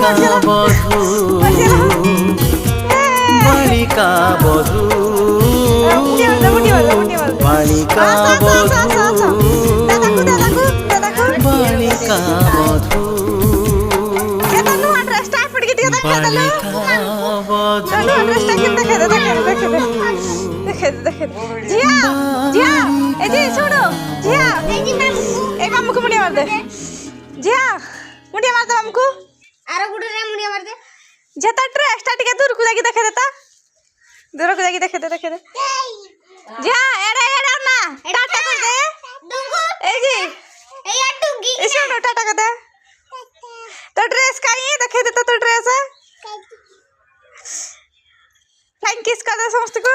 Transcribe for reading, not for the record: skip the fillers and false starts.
বধূ বালিকা বধূ বালিকা বধূ বালিকা বধূ तो ड्रेस का ही देखे दे तो ड्रेस है थैंक किस कर दे समस्त को।